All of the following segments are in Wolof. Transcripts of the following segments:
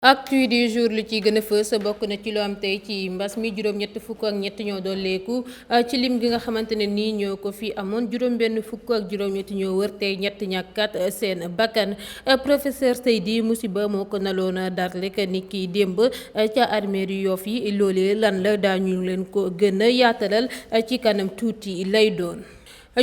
actu du jour lu ci gën a fës bokk na ci lu am tey ci mbas mi juróom-ñett fukk ak ñett ñoo dolleeku ci lim gi nga xamante ne nii ñoo ko fi amoon juróom-benn fukk ak juróom-ñett ñoo wër tey ñett ñàkkat seen bakkan professeur Seydi musiba moo ko naloon dar rek ni ki démb ca armeeri Yoff yi loolee lan la daañu leen ko gën a yaatalal ci kanam tuuti lay doon.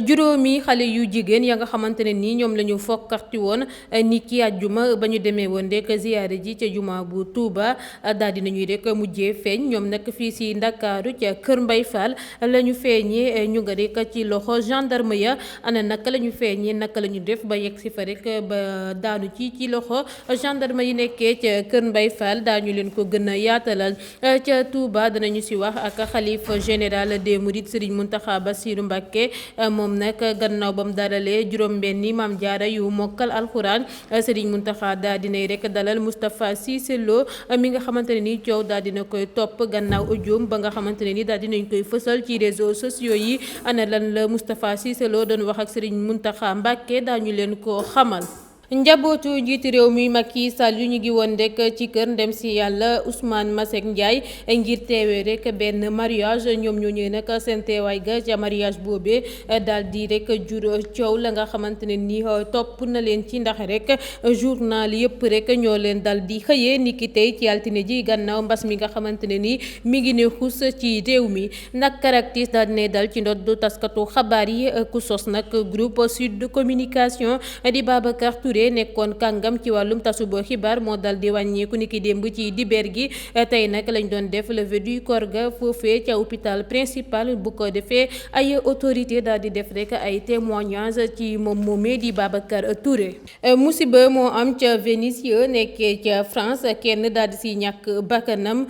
Juróomi xale yu jigéen ya nga xamante ne nii ñoom la ñu fokkarti woon ni ki àjjuma ba ñu demee woon rek ziyaare ji ca juma bu Touba daal di nañuy rek mujjee feeñ ñoom nag fii si Ndakaaru ca Kër Mbay Fall la ñu feeñee ñu nga rek ci loxo gendarme ya ana naka la ñu feeñee naka la ñu def ba yegg si fa rek ba daanu ci loxo gendarme yi nekkee ca Kër Mbay Fall daañu leen ko gën a yaatalal ca Touba danañu si wax ak xalifa général des Mourides Serigne Mountakha Bassirou Mbacké moom nag gannaaw ba mu dalalee juróom-benni maam jaara yu mokkal alxuraan Serigne Mountakha daal dinay rek dalal Moustapha Cissé Lo mi nga xamante ne ni coow daal dina koy topp gannaaw audiom ba nga xamante ne ni daal dinañ koy fësal ci réseaux sociaux yi ana lan la Moustapha Cissé Lo doon wax ak Serigne Mountakha Mbacké daañu leen ko xamal. Njabootu njiiti réew mi Macky Sall yu ñu ngi woon rek ci kër ndem si yàlla Ousmane Masseck Ndiaye ngir teewee rek benn mariage ñoom ñoo ñëwee nag seen teewaay ga ca mariage boobee daal di rek jur coow la nga xamante ne ni topp na leen ci ndax rek journal yëpp rek ñoo leen dal di xëyee ni ki tey ci altine ji gannaaw mbas mi nga xamante ne ni mi ngi ne xus ci réew mi nag caractère daal ne dal ci ndoddu taskatu xabaar yi ku sos nag groupe Sud Communication di Babacar Touré nekkoon kàngam ci wàllum tasubo xibaar moo dal di wàññeeku niki démb ci dibeer gi tey nag lañ doon def levée du corps ga foofee ca hôpital principal bu ko defee ay autorité daal di def rek ay témoignages ci moom moomee di Babacar Touré. Musiba moo am ca Vénissieux nekkee ca France kenn daal di si ñàkk bakkanam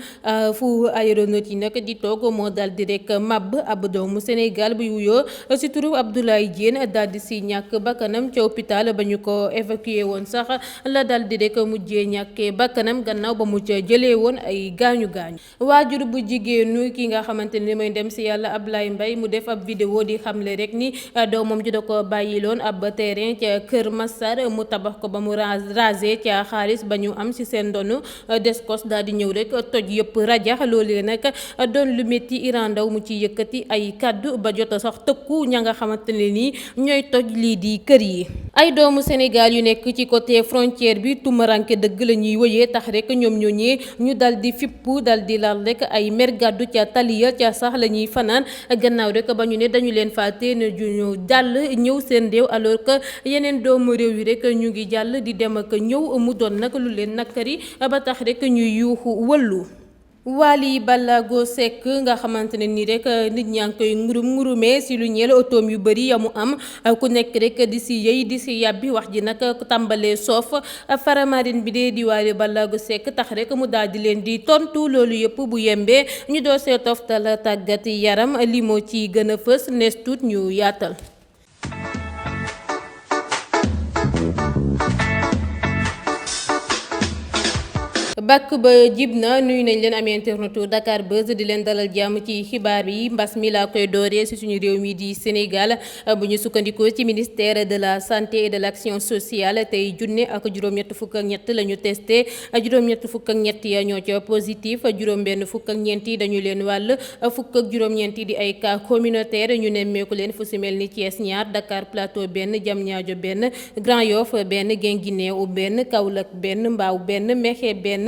fu aéronaute yi nag di toog moo dal di rek màbb ab doomu Sénégal bu wuyoo si turu Abdoulaye Diène daal di si ñàkk bakkanam ca hôpital ba ñu ko évacué woon sax la dal di rek mujjee ñàkkee bakkanam gannaaw ba mu ca jëlee woon ay gaañu gaañu waajur bu jigéenu ki nga xamante ne mooy dem si yàlla Ablaye Mbaye mu def ab vidéo di xamle rek ni doomam ji da ko bàyyiloon ab terrain ca Kër Massar mu tabax ko ba mu rasé ca xaalis ba ñu am si seen ndonu Descos daal di ñëw rek toj yëpp rajax loolee nag doon lu métti Iran Ndaw mu ci yëkkati ay kaddu ba jot sax tëkku ña nga xamante ne nii ñooy toj lii di kër yi ay doomu Sénégal yu nekk ci côté frontière bi tumaranke dëgg la ñuy wëyee tax rek ñoom ñooñee ñu dal di fippu dal di lal rek ay mer gàddu ca taliya ca sax la ñuy fanaan gannaaw rek ba ñu ne dañu leen fàtte ne ñu jàll ñëw seen réew alors que yeneen doomu réew yi rek ñu ngi jàll di dem ak ñëw mu doon nag lu leen nakari ba tax rek ñuy yuuxu wëllu Wally Ballago Seck nga xamante ne nii rek nit ñaa ngi koy ngurumee si lu ñeel otoom yu bëri ya mu am ku nekk rek di si yëy di si yàbbi wax ji nag tàmbalee soof Faramareen bi dee di Wally Ballago Seck tax rek mu daal di leen di tontu loolu yëpp bu yembee ñu doo see toftal tàggat yaram li moo ci gën a fës nees tuut ñu yaatal. bàkk ba jib na nuyu nañ leen amee internetu Dakar Buzz di leen dalal jàmm ci xibaar yi mbas mi laa koy dooree ci suñu réew mi di Sénégal bu ñu sukkandikoo ci ministère de la santé et de l'action sociale tey junne ak juróom-ñett fukk ak ñett la ñu testé juróom-ñett fukk ak ñett ya ñoo ca positif juróom-benn fukk ak ñeent yi dañu leen wàll fukk ak juróom-ñeent yi di ay cas communautaire ñu nemmeeku leen fu ci mel ni Thiès ñaar Dakar Plateau benn Diamniadio benn Grand Yoff benn Guinguinéo benn Kaolack benn Mbao benn Mékhé benn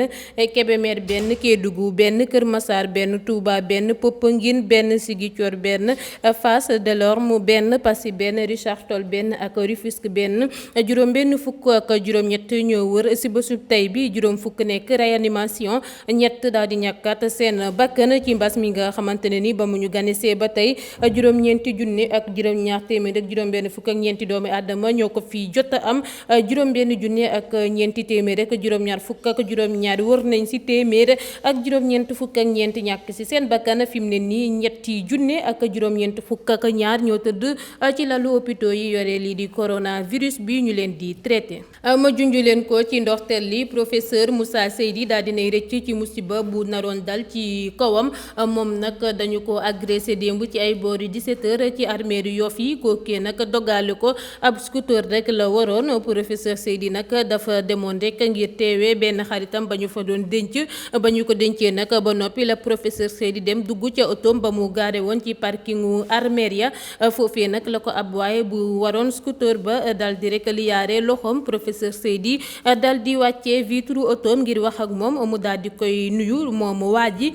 Kébémer benn Kédougou benn Kër Massar benn Touba benn Popenguine benn Ziguinchor benn Fass Delorme benn Passy benn Richard Toll benn ak Rufisque benn juróom benn fukk ak juróom-ñett ñoo wër ci bésub tey bi juróom fukk nekk réanimation ñett daal di ñàkkat seen bakkan ci mbas mi nga xamante ne ni ba mu ñu ganisee ba tey juróom-ñeenti junni ak juróom-ñaar téeméer ak juróom benn fukk ak ñeenti doomi àddama ñoo ko fi jot a am juróom benn junni ak ñeenti téeméer ak juróom-ñaar fukk ak juróom-ñaar wër nañ ci téeméer ak juróom-ñeent fukk ak ñeent ñàkk ci seen bakkan fi mu ne nii ñetti junne ak juróom-ñeent fukk ak ñaar ñoo tëdd ci lalu hôpitaux yi yore lii di coronavirus bi ñu leen di traité. ma junj leen ko ci ndorteel li professeur Moussa Seydi daal dinay rëcc ci musiba bu naroon dal ci kawam moom nag dañu ko agressé démb ci ay boori 17h ci armeeru Yoff yi kookee nag dogale ko ab scooter rek la waroon professeur Seydi nag dafa demoon rek ngir teewee benn xaritam ba ñu fa doon denc ba ñu ko dencee nag ba noppi la professeur Seydi dem dugg ca otoom ba mu gaare woon ci parkingu Armeria foofee nag la ko ab waaye bu waroon scooter ba dal di rek liyaare loxoom professeur Seydi dal di wàccee vitre otoom ngir wax ak moom mu daal di koy nuyu moom waa ji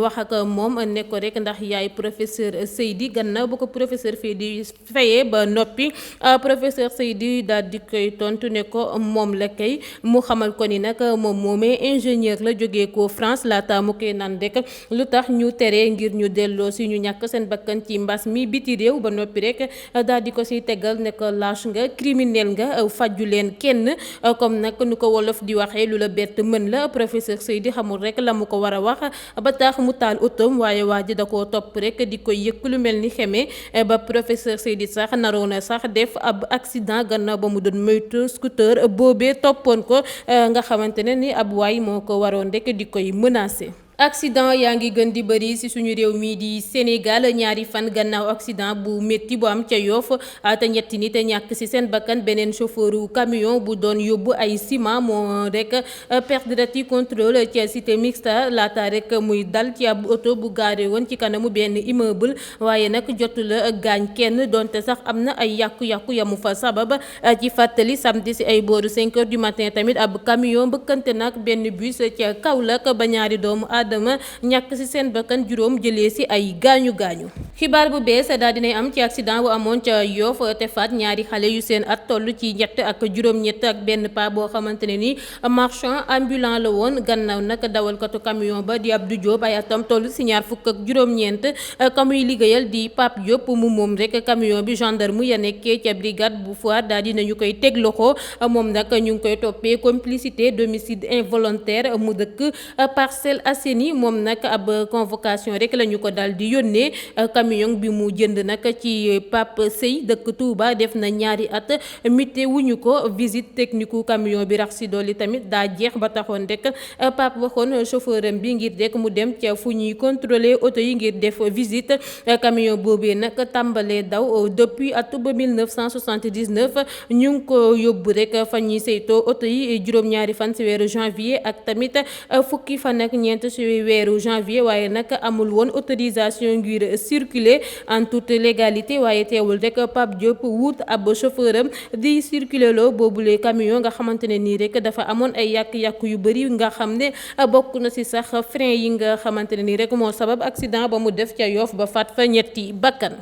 wax ak moom ne ko rek ndax yaay professeur Seydi gannaaw bu ko professeur Seydi fayee ba noppi professeur Seydi daal di koy tontu ne ko moom la kay mu xamal ko ni nag moom moomee ingénieur la jógee ko France laata mu koy naan rek lu tax ñu tere ngir ñu delloo si ñu ñàkk seen bakkan ci mbas mi biti réew ba noppi rek daal di ko siy tegal ne ko lâche nga criminel nga faju leen kenn comme nag nu ko wolof di waxee lu la bett mën la professeur Seydi xamul rek la mu ko war a wax ba tax mu taal otom waaye waa ji da koo topp rek di koy yëkk lu mel ni xeme ba professeur Seydi sax naroon na sax def ab accident gannaaw ba mu doon moytu scooter boobee toppoon ko nga xamante ne ni ab waay moo ko waroon rek di koy menacer. accident yaa ngi gën di bëri ci suñu réew mii di Sénégal ñaari fan gannaaw accident bu métti bu am ca Yoff te ñetti nit ñàkk ci seen bakkan beneen chauffeuru camion bu doon yóbbu ay ciment moo rek perdre contrôle ci cité mixta laata rek muy dal ci ab oto bu gaare woon ci kanamu benn immeuble waaye nag jotu la gaañ kenn donte sax am na ay yàqu-yàqu yamu fa sabab ci fàttali samedi ci ay booru 5 heures du matin tamit ab camion mbëkkante nag benn bus ca Kaolack ba ñaari doomu dama ñàkk ci seen bakkan juróom jëlee ci ay gaañu xibaar bu bees daal dinay am ci accident bu amoon ca Yoff te faat ñaari xale yu seen at toll ci ñett ak juróom-ñett ak benn pa boo xamante ne ni marchand ambulant la woon gannaaw nag dawalkatu camion ba di Abdou Diop ay atam toll ci ñaar fukk ak juróom-ñeent ka muy liggéeyal di Pape Diop mu moom rek camion bi gendarme ya nekkee ca brigade bu Foire daal dinañu koy teg loxo moom nag ñu ngi koy toppee complicité d'homicide involontaire mu dëkk Parcelles Assainies moom nag ab convocation rek la ñu ko daal di yónnee camion bi mu jënd nag ci Pape Sey dëkk Touba def na ñaari at mité wuñu ko visite technique camion bi rax si dolli tamit daa jeex ba taxoon rek Pape waxoon chauffeur am bi ngir rek mu dem ca fu ñuy contrôler oto yi ngir def visite camion boobee nag tàmbalee daw depuis atub 1979 ñu ngi ko yóbbu rek fa ñuy saytoo oto yi juróom-ñaari fan ci weeru janvier ak tamit fukki fan ak ñeent ci weeru janvier waaye nag amul woon autorisation ngir circuler en toute légalité waaye teewul rek Pape Diop wut ab chauffeur am di circuler loo boobule camion nga xamante ne nii rek dafa amoon ay yàq-yàq yu bëri nga xam ne bokk na ci sax frein yi nga xamante ne nii rek moo sabab accident ba mu def ca Yoff ba faat fa ñetti bakkan.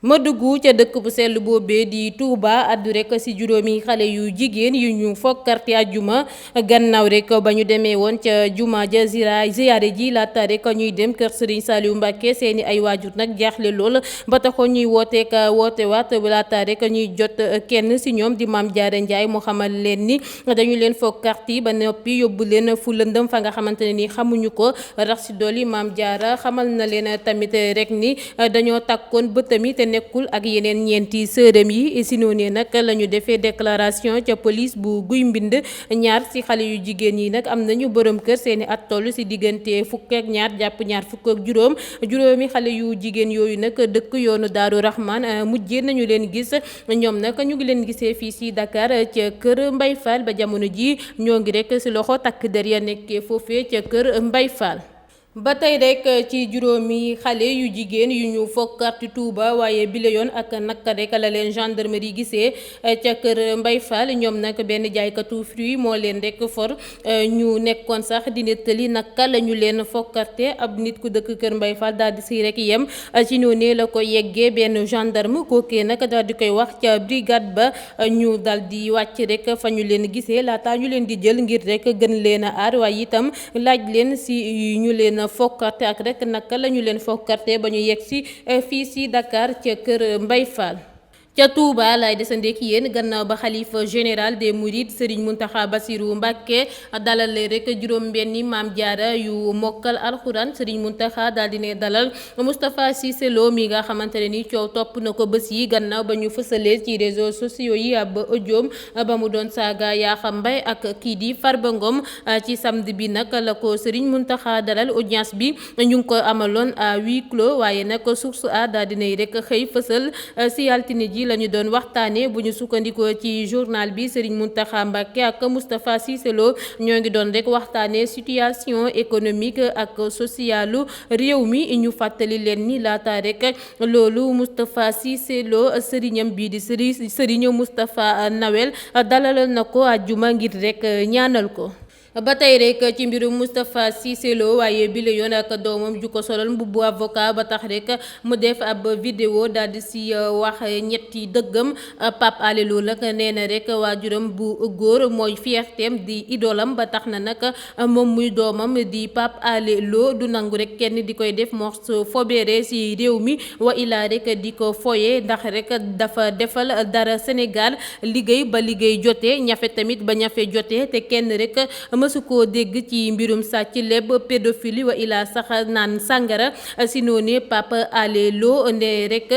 ma dugg ca dëkk bu sell boobee di Touba addu rek ci juróomi xale yu jigéen yu ñu fokkarte àjjuma gannaaw rek ba ñu demee woon ca juma ja ziyaare ji laata rek ñuy dem kër Serigne Saliou Mbacké seeni ay waajur nag jaaxle lool ba taxoon ñuy woote waat laata rek ñuy jot kenn ci ñoom di Mame Diarra Ndiaye mu xamal leen ni dañu leen fokkarte ba noppi yóbbu leen fu lëndëm fa nga xamante ne ni xamuñu ko rax ci dolli Mame Diarra xamal na leen tamit rek ni dañoo takkoon bëtam te nekkul ak yeneen ñeenti sërëm yi si noonu nag la ñu defee déclaration ca police bu guy mbind ñaar ci xale yu jigéen yi nag am nañu borom kër seeni at toll ci diggante fukk ak ñaar jàpp ñaar fukk ak juróomi xale yu jigéen yooyu nag dëkk yoonu Daaru Rahman mujjee nañu leen gis ñoom nag ñu ngi leen gisee fii ci Dakar ca kër Mbay Fall ba jamono ji ñoo ngi rek ci loxo takk der ya nekkee foofee ca kër Mbay Fall. ba tey rek ci juróomi xale yu jigéen yu ñu fokkarti Touba waaye bile yoon ak naka rek la leen gendarmerie gisee ca kër Mbay Fall ñoom nag benn jaaykatu fruit moo leen rek for ñu nekkoon sax di nettali naka la ñu leen fokkarte ab nit ku dëkk kër Mbay Fall daal di si rek yem ci noonu la ko yeggee benn gendarme kookee nag daal di koy wax ca brigade ba ñu dal di wàcc rek fa ñu leen gisee laata ñu leen di jël ngir rek gën leen a aar waaye itam laaj leen si ñu leen fokkarte ak rek naka la ñu leen fokkarte ba ñu yegg si fii si Dakar ca kër Mbay Fall. ca Touba laay desandek yéen gannaaw ba xalifa général des Mourides Serigne Mountakha Bassirou Mbacké dalale rek juróom-benni Maam Jaara yu mokkal alxuraan Serigne Mountakha daal di ne dalal Moustapha Cissé Lo mi nga xamante ne ni coow topp na ko bés yi gannaaw ba ñu fësalee ci réseaux sociaux yi ab audioom ba mu doon saaga Yakham Mbaye ak kii di Farba Ngom ci samedi bi nag la ko Serigne Mountakha dalal audience bi ñu ngi ko amaloon à huis clos waaye nag source a daal di ne rek xëy fësal si altine ji la ñu doon waxtaanee bu ñu sukkandikoo ci journal bi Serigne Mountakha Mbacké ak Moustapha Cissé Lo ñoo ngi doon rek waxtaanee situation économique ak socialu réew mi ñu fàttali leen ni laata rek loolu Moustapha Cissé Lo sëriñam bii di Serigne Moustapha Nawel dalalal na ko àjjuma ngir rek ñaanal ko. ba tey rek ci mbirum Moustapha Cissé Lo waaye bi la yoon ak doomam ju ko solal mbubbu avocat ba tax rek mu def ab vidéo daal di si wax ñetti dëggam Pape Alé Lo nag nee na rek waajuram bu góor mooy fierteem di idolam ba tax na nag moom muy doomam di Pape Alé Lo du nangu rek kenn di koy def morceau fobeere si réew mi wa ilaa rek di ko foye ndax rek dafa defal dara Sénégal liggéey ba liggéey jotee ñafe tamit ba ñafe jotee te kenn rek mësu koo dégg ci mbirum sàcc leb pédophilie wa ilaa sax naan sàngara si noonu Pape Alé Lo nde rek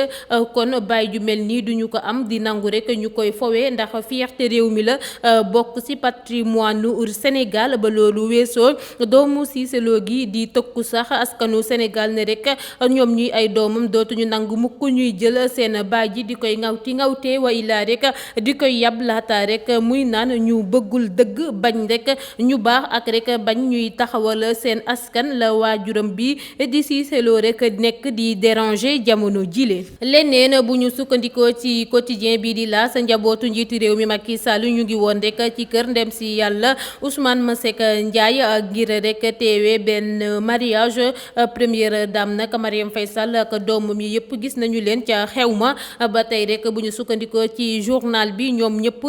kon baay ju mel nii duñu ko am di nangu rek ñu koy fowe ndax fierté réew mi la bokk ci patrimoine u Sénégal ba loolu weesoo doomu Cissé Lo gi di tëkku sax askanu Sénégal ne rek ñoom ñuy ay doomam dootuñu nangu mukk ñuy jël seen baay ji di koy ŋawtee wa ilaa rek di koy yab laata rek muy naan ñu bëggul dëgg bañ rek ñu baax ak rek bañ ñuy taxawal seen askan la waajuram bi di Cissé Lo rek nekk di déranger jamono jile. leneen bu ñu sukkandikoo ci quotidien bi di L'As njabootu njiitu réew mi Macky Sall ñu ngi woon rek ci kër ndem si yàlla Ousmane Masseck Ndiaye ngir rek teewe benn mariage première dame nag Marième Faye Sall ak doomam yi yëpp gis nañu leen ca xew ma ba tey rek bu ñu sukkandikoo ci journal bi ñoom ñëpp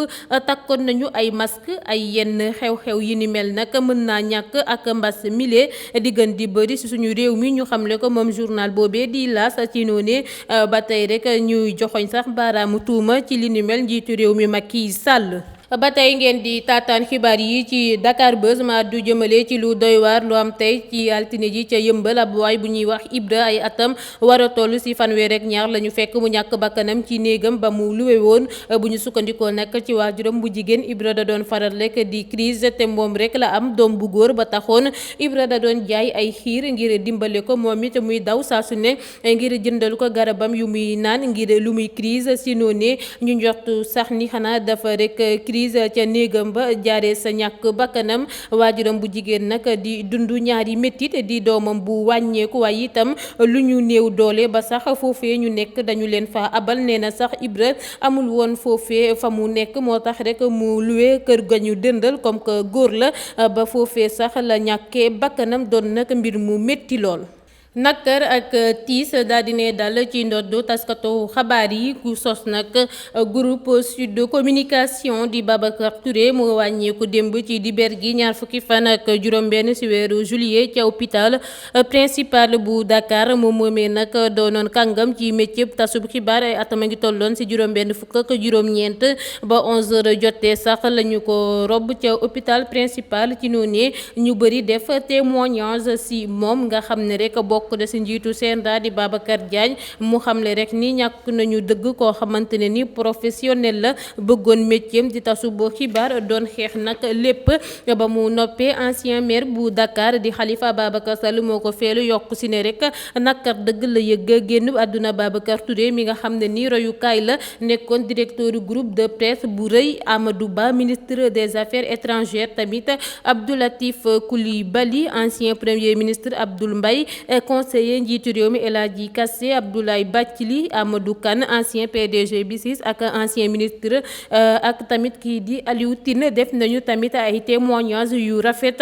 takkoon nañu ay masque ay yenn xew-xew yi ni mel nag mën naa ñàkk ak mbas mile di gën di bëri ci suñu réew mi ñu xamle ko moom journal boobee di L'As ci noone ba tey rek ñuy joxoñ sax baaraamu tuuma ci li ni mel njiitu réew mi Macky Sall. ba tey ngeen di taataan xibaar yi ci Dakar Buzz ma du jëmale ci lu doy waar lu am tey ci altine ji ca Yëmbal ab waay bu ñuy wax Ibra ay atam war a toll ci fanweer ak ñaar la ñu fekk mu ñàkk bakkanam ci néegam ba mu luwe woon bu ñu sukkandikoo nag ci waajuram bu jigéen Ibra da doon faral rek di crise te moom rek la am doom bu góor ba taxoon Ibra da doon jaay ay xiir ngir dimbale ko moom it muy daw saa su ne ngir jëndal ko garabam yu muy naan ngir lu muy crise si noonee ñu njortu sax ni xanaa dafa rek crise ca néegam ba jaaree sa ñàkk bakkanam waajuram bu jigéen nag di dund ñaari méttit di doomam bu wàññeeku waaye itam lu ñu néew doole ba sax foofee ñu nekk dañu leen fa abal nee na sax Ibra amul woon foofee fa mu nekk moo tax rek mu luwe kër ga ñu dëndal comme que góor la ba foofee sax la ñàkkee bakkanam doon nag mbir mu métti lool. nakar ak tiis daal di ne dal ci ndoddu taskatu xabaar yi ku sos nag groupe Sud Communication di Babacar Touré mu wàññeeku démb ci dibeer gi ñaar fukki fan ak juróom-benn ci weeru juillet ca hôpital principal bu Dakar moom moomee nag doonoon kàngam ci métier tasub xibaar ay atam a ngi tolloon ci juróom-benn fukk ak juróom-ñeent ba 11h jotee sax lañu ko rob ca hôpital principal ci noonu ñu bëri def témoignage ci moom nga xam ne rek bokk de ci njiitu CNRA di Babacar Diagne mu xamle rek ni ñàkk nañu dëgg koo xamante ne ni professionnel la bëggoon métier di tasu bu xibaar doon xeex nag lépp ba mu noppee ancien maire bu Dakar di Khalifa Babacar Sall moo ko feelu yokk ci ne rek nakar dëgg la yëgg génn àdduna Babacar Touré mi nga xam ne ni royukaay la nekkoon directeur groupe de presse bu rëy Amadou Ba ministre des affaires étrangères tamit Abdou Latif Coulibaly ancien premier ministre Abdoul Mbaye conseiller njiitu réew mi El Hadji Kassé Abdoulaye Bathily Amadou Kane ancien PDG BICIS ak ancien ministre ak tamit kii di Aliou Tine def nañu tamit ay témoignages yu rafet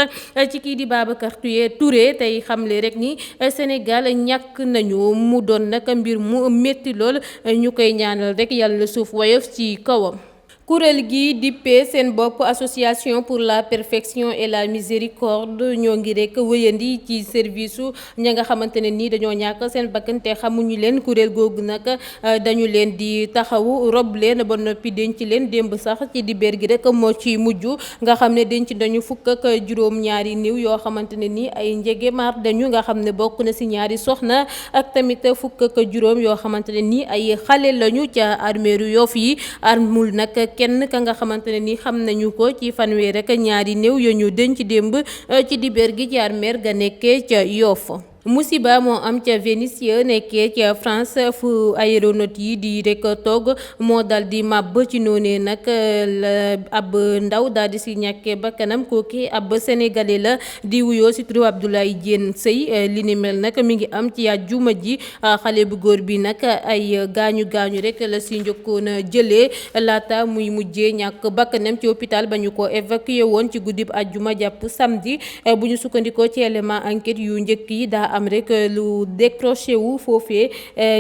ci kii di Babacar Touré tey xamle rek ni Sénégal ñàkk nañu mu doon nag mbir mu métti lool ñu koy ñaanal rek yàlla suuf woyof ci kawam. kuréel gi dippee seen bopp association pour la perfection et la miséricorde ñoo ngi rek wëyandi ci service su ña nga xamante ne nii dañoo ñàkk seen bakkan te xamuñu leen kuréel googu nag dañu leen di taxawu rob leen ba noppi denc leen démb sax ci dibeer gi rek moo ci mujj nga xam ne denc dañu fukk ak juróom-ñaari néew yoo xamante ne nii ay njegemaar dañu nga xam ne bokk na ci ñaari soxna ak tamit fukk ak juróom yoo xamante ne nii ay xale lañu ca armeeru Yoff yi armul nag kenn ka nga xamante ne ni xam nañu ko ci fanweer rek ñaari néew yo ñu denc démb ci dibeer gi ci armeer ga nekkee ca Yoff musiba moo am ca Venise nekkee ca France fu aéronautes yi di rek toog moo dal di màbb ci noonee nag la ab ndaw daal di si ñàkkee bakkanam kooki ab sénégalais la di wuyoo si turu Abdoulaye Diène Seye li ni mel nag mi ngi am ci àjjuma ji xale bu góor bi nag ay gaañu gaañu rek la si njëkkoon a jëlee laata muy mujjee ñàkk bakkanam ci hôpital ba ñu ko évacué woon ci guddib àjjuma jàpp samedi bu ñu sukkandikoo ci élément enquête yu njëkk yi daa am rek lu décroché wu foofee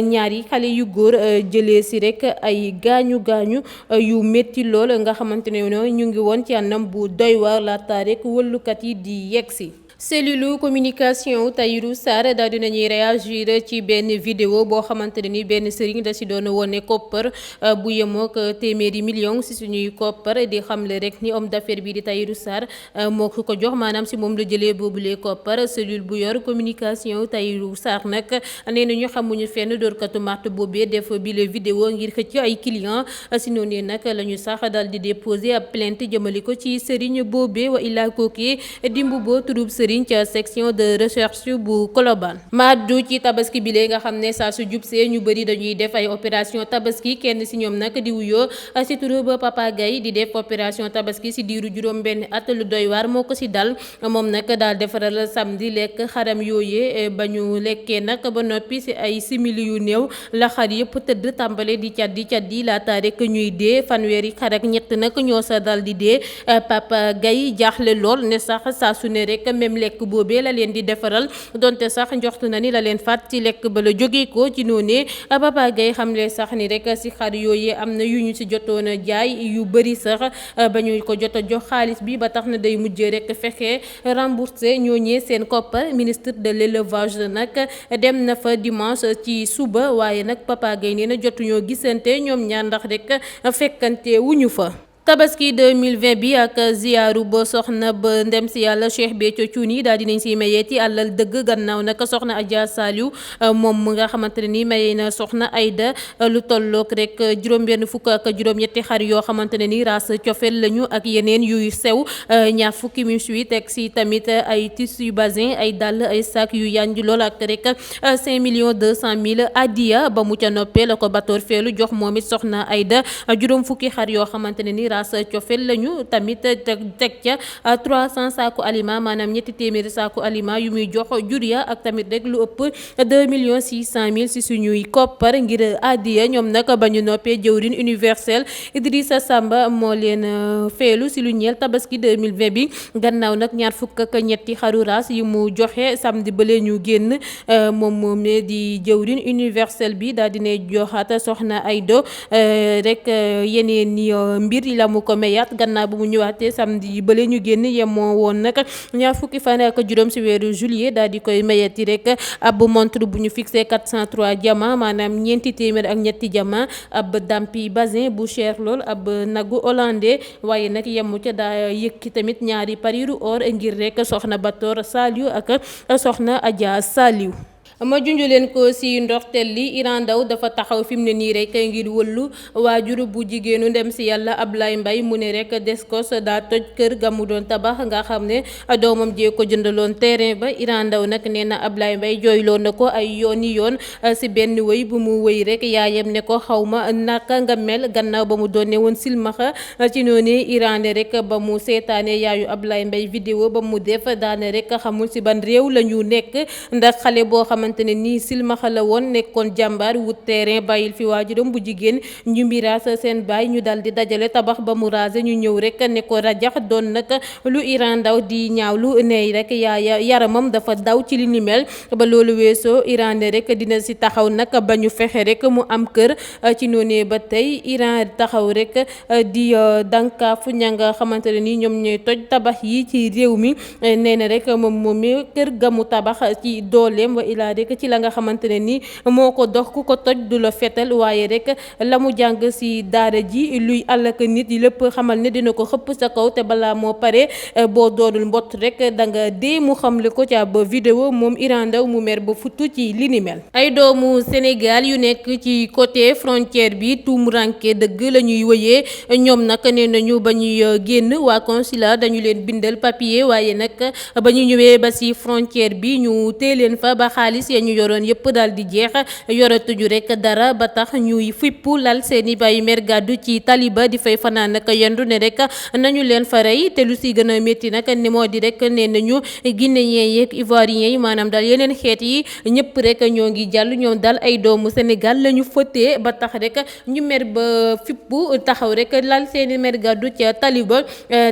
ñaari xale yu góor jëlee si rek ay gaañu gaañu yu métti lool nga xamante ne ñu ngi woon ci anam bu doy waar laata rek wëllukat yi di yegsi. cellule communication Tahirou Sarr daal dinañuy réagir ci benn vidéo boo xamante ne ni benn sëriñ da si doon wone koppar bu yemook téeméeri million si suñuy koppar di xamle rek ni homme d'affaires bi di Tahirou Sarr moo ko jox maanaam si moom la jëlee boobulee koppar cellule bu yor communication Tahirou Sarr nag nee nañu xamuñu fenn dóorkatu màtt boobee def bi le vidéo ngir xëcc ay client si noonu nag la ñu sax daal di déposer ab plainte jëmale ko ci sëriñ boobee wa illaa kookee dimbu boo turub sëriñ ca section de recherche bu Colobane maaddu ci tabaski bi lee nga xam ne saa su jubsee ñu bëri dañuy def ay opération tabaski kenn si ñoom nag di wuyoo si turu ba Papa Gaye di def opération tabaski si diiru juróom benn at lu doy waar moo ko si dal moom nag daal defaral samedi lekk xaram yooyee ba ñu lekkee nag ba noppi si ay simili yu néew la xar yëpp tëdd tàmbale di caddi laata rek ñuy dee fanweeri xar ak ñett nag ñoo sa dal di dee Papa Gaye jaaxle lool ne sax saa su ne rek même lekk boobee la leen di defaral donte sax njoxtu na ni la leen faat ci lekk ba la jóge ko ci noonee Papa Gaye xamle sax ni rek si xar yooyee am na yu ñu si jotoon a jaay yu bëri sax ba ñu ko jot a jox xaalis bi ba tax na day mujjee rek fexe remboursé ñooñee seen koppar ministre de l'élevage nag dem na fa dimanche ci suba waaye nag Papa Gaye nee na jotuñoo gisante ñoom ñaar ndax rek fekkante wuñu fa. tabaski 2020 bi ak ziyaaru ba soxna ba ndem si yàlla Cheikh Béthio Thioune daal dinañ si mayeeti àllal dëgg gannaaw nag soxna Adja Saliou moom mu nga xamante ne ni mayee na soxna Aïda lu tollook rek juróom-benn fukk ak juróom-ñetti xar yoo xamante ne ni race cofel lañu ak yeneen yuy sew ñaar fukki méchoui teg si tamit ay tissu basin ay dàll ay sac yu yanj lool ak rek 5 200 000 adiya ba mu ca noppee la ko batoor feelu jox moom it soxna Aïda juróom fukki xar yoo xamante ne ni race cofel lañu tamit teg ca 300 saaku aliment maanaam ñetti téeméeri saaku aliment yu muy jox jur ya ak tamit rek lu ëpp 2 600 000 si suñuy koppar ngir addiya ñoom nag ba ñu noppee jëwriñ universel Idrissa Samba moo leen feelu si lu ñeel tabaski 2020 bi gannaaw nag ñaar fukk ak ñetti xaru raas yi mu joxe samedi bële ñu génn moom moom di jëwriñ universel bi daal dina joxaat soxna Aïda rek yeneen ni mbir la mu ko mayaat gannaaw bu mu ñëwaatee samedi bële ñu génn yemoo woon nag ñaar fukki fan ak juróom si weeru juillet daal di koy mayati rek ab montre bu ñu fixé 403 diamant maanaam ñeenti téeméer ak ñetti diamant ab dampi basin bu cher lool ab nagu hollandais waaye nag yemu ca daa yëkki tamit ñaari pariru or ngir rek soxna Bator Saliou ak soxna Adja Saliou. ma junj leen ko si ndorteel li Iran Ndao dafa taxaw fi mu ne nii rek ngir wëllu waajur bu jigéenu ndem si yàlla Ablaye Mbaye mu ne rek Descos daa toj kër ga mu doon tabax nga xam ne doomam jee ko jëndaloon terrain ba Iran Ndao nag nee na Ablaye Mbaye jooyloo na ko ay yooni yoon si benn wëy bu mu wëy rek yaayam ne ko xawma naka nga mel gannaaw ba mu doone woon silmaxa ci noonu Iran ne rek ba mu seetaane yaayu Ablaye Mbaye vidéo ba mu def daane rek xamul si ban réew la ñu nekk ndax xale boo xamante ne nii silmaxa la woon nekkoon jàmbaar wut terrain bàyyil fi waajuram bu jigéen ñu mbiraas seen baay ñu dal di dajale tabax ba mu rasé ñu ñëw rek ne ko rajax doon nag lu Iran Ndao di ñaawlu ne rek yaramam dafa daw ci li ni mel ba loolu weesoo Iran ne rek dina si taxaw nag ba ñu fexe rek mu am kër ci noonee ba tey Iran taxaw rek di dankaafu ña nga xamante ne nii ñoom ñooy toj tabax yi ci réew mi nee na rek moom kër ga mu tabax ci dooleem wa ilaa rek ci la nga xamante ne ni moo ko dox ku ko toj du la fetal waaye rek la mu jàng si daara ji luy àllak nit yi lépp xamal ne dina ko xëpp sa kaw te balaa moo pare boo doonul mbott rek da nga dee mu xamle ko ca ba vidéo moom Iran Ndao mu mer ba futtu ci li ni mel. ay doomu Sénégal yu nekk ci côté frontière bi tuumuranke dëgg la ñuy wëyee ñoom nag nee nañu ba ñuy génn waa consulat dañu leen bindal papier waaye nag ba ñu ñëwee ba si frontière bi ñu tee leen fa ba xaalis ya ñu yoroon yëpp daal di jeex yoratuñu rek dara ba tax ñuy fippu lal seeni bay mer gàddu ci taliba di fay fanaan nag yendu ne rek nañu leen fa rey te lu si gën a métti nag ni moo di rek nee nañu guinéen yeeg ivoirien yi maanaam daal yeneen xeet yi ñëpp rek ñoo ngi jàll ñoom daal ay doomu Sénégal la ñu fëttee ba tax rek ñu mer ba fippu taxaw rek lal seeni mer gàddu ca taliba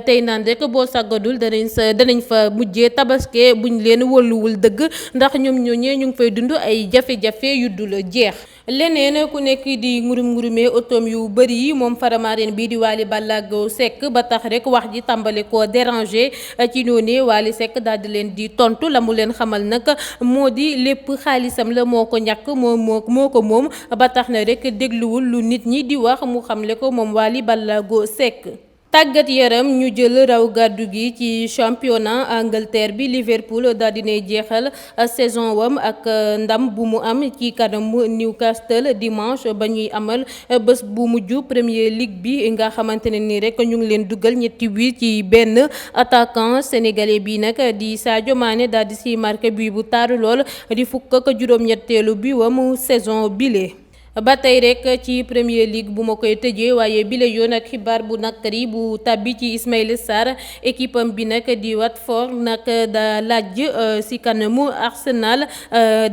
tey naan rek boo sàggadul danañ fa mujjee tabaske buñ leen wóoluwul dëgg ndax ñoom ñooñee ñu ngi fay dund ay jafe-jafe yu dul jeex. leneen ku nekk di ngurum-ngurumee otoom yu bëri yi moom Faramareen bii di Wally Ballago Seck ba tax rek wax ji tàmbale koo déranger ci noonu Wally Seck daal di leen di tontu la mu leen xamal nag moo di lépp xaalisam la moo ko ñàkk moo ko moom ba tax na rek dégluwul lu nit ñi di wax mu xamle ko moom Wally Ballago Seck. tàggat yaram ñu jël raw gàddu gi ci championnat Angleterre bi Liverpool daal dinay jeexal saison wam ak ndam bu mu am ci kanamu Newcastle dimanche ba ñuy amal bés bu mujj Premier League bi nga xamante ne ni rek ñu ngi leen dugal ñetti but ci benn attaquant sénégalais bi nag di Sadio Mané daal di si marqué but bu taaru lool di fukk ak juróom-ñetteelu bi wam saison bile. ba tey rek ci Premier League bu ma koy tëjee waaye bile yoon ak xibaar bu nakari bu tàbbi ci Ismaïla Sarr équipe am bi nag di Watford nag da laaj si kanamu Arsenal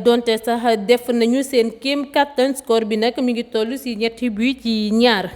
donte sax def nañu seen kéem kattan score bi nag mi ngi toll si ñetti but ci ñaar.